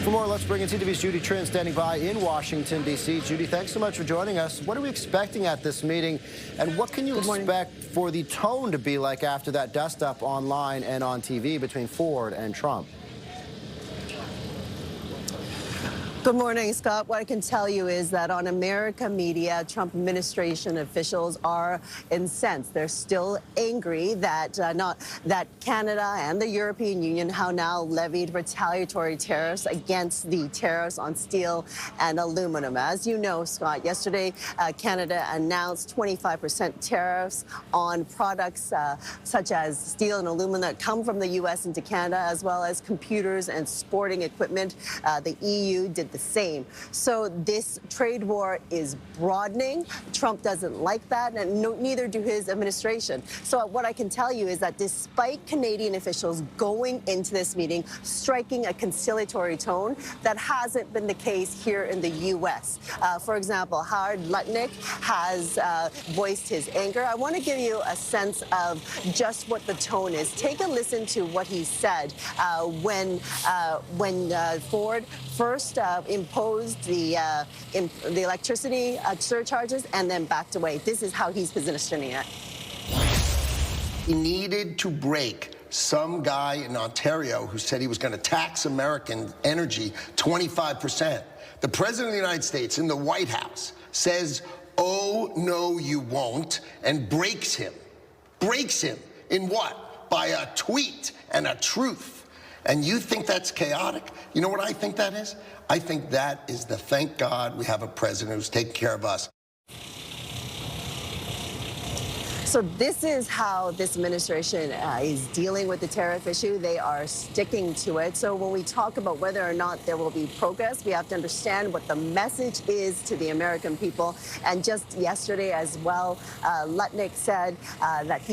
For more, let's bring in CTV's Judy Trinh standing by in Washington, D.C. Judy, thanks so much for joining us. What are we expecting at this meeting, and what can you expect for the tone to be like after that dust-up online and on TV between Ford and Trump? Good morning, Scott. What I can tell you is that on America media, Trump administration officials are incensed. They're still angry that that Canada and the European Union have now levied retaliatory tariffs against the tariffs on steel and aluminum. As you know, Scott, yesterday Canada announced 25% tariffs on products such as steel and aluminum that come from the U.S. into Canada, as well as computers and sporting equipment. The EU did the same. So this trade war is broadening. Trump doesn't like that, and neither do his administration. So what I can tell you is that despite Canadian officials going into this meeting striking a conciliatory tone, that hasn't been the case here in the U.S. For example, Howard Lutnick has voiced his anger. I want to give you a sense of just what the tone is. Take a listen to what he said when Ford first imposed the electricity surcharges and then backed away. This is how he's positioning it. He needed to break some guy in Ontario who said he was going to tax American energy 25%. The President of the United States in the White House says, "Oh, no, you won't," and breaks him. Breaks him in what? By a tweet and a truth. And you think that's chaotic? You know what I think that is? I think that is the thank God we have a president who's taking care of us. So this is how this administration is dealing with the tariff issue. They are sticking to it. So when we talk about whether or not there will be progress, we have to understand what the message is to the American people. And just yesterday as well, Lutnick said that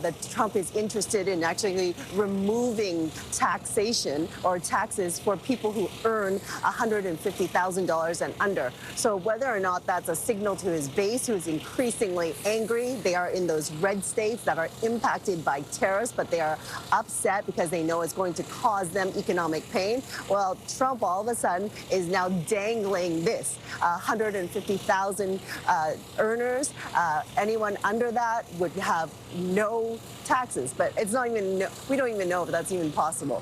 that Trump is interested in actually removing taxation or taxes for people who earn $150,000 and under. So whether or not that's a signal to his base, who's increasingly angry. They are in those red states that are impacted by tariffs, but they are upset because they know it's going to cause them economic pain. Well, Trump all of a sudden is now dangling this 150,000 earners. Anyone under that would have no taxes, but it's not even. We don't even know if that's even possible.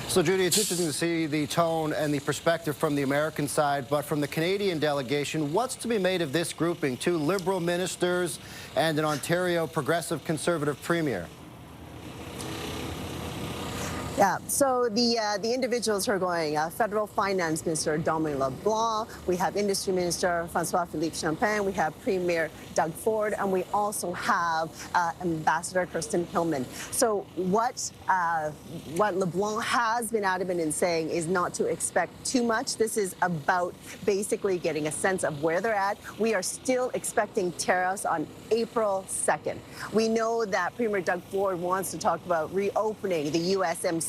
So, Judy, it's interesting to see the tone and the perspective from the American side, but from the Canadian delegation, what's to be made of this grouping? Two Liberal ministers and an Ontario progressive Conservative premier. Yeah, so the individuals who are going, Federal Finance Minister Dominic LeBlanc, we have Industry Minister François-Philippe Champagne, we have Premier Doug Ford, and we also have Ambassador Kirsten Hillman. So what LeBlanc has been adamant in saying is not to expect too much. This is about basically getting a sense of where they're at. We are still expecting tariffs on April 2nd. We know that Premier Doug Ford wants to talk about reopening the USMCA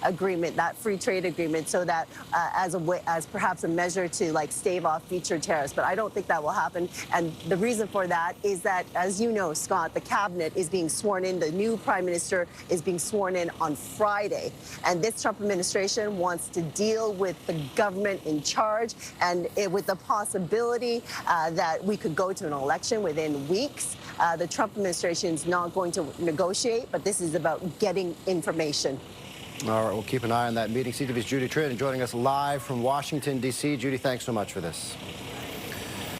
agreement, that free trade agreement, so that as perhaps a measure to stave off future tariffs. But I don't think that will happen. And the reason for that is that, as you know, Scott, the cabinet is being sworn in. The new prime minister is being sworn in on Friday. And this Trump administration wants to deal with the government in charge, and with the possibility that we could go to an election within weeks. The Trump administration is not going to negotiate, but this is about getting information. All right, we'll keep an eye on that meeting. CTV's Judy Trinh joining us live from Washington, D.C. Judy, thanks so much for this.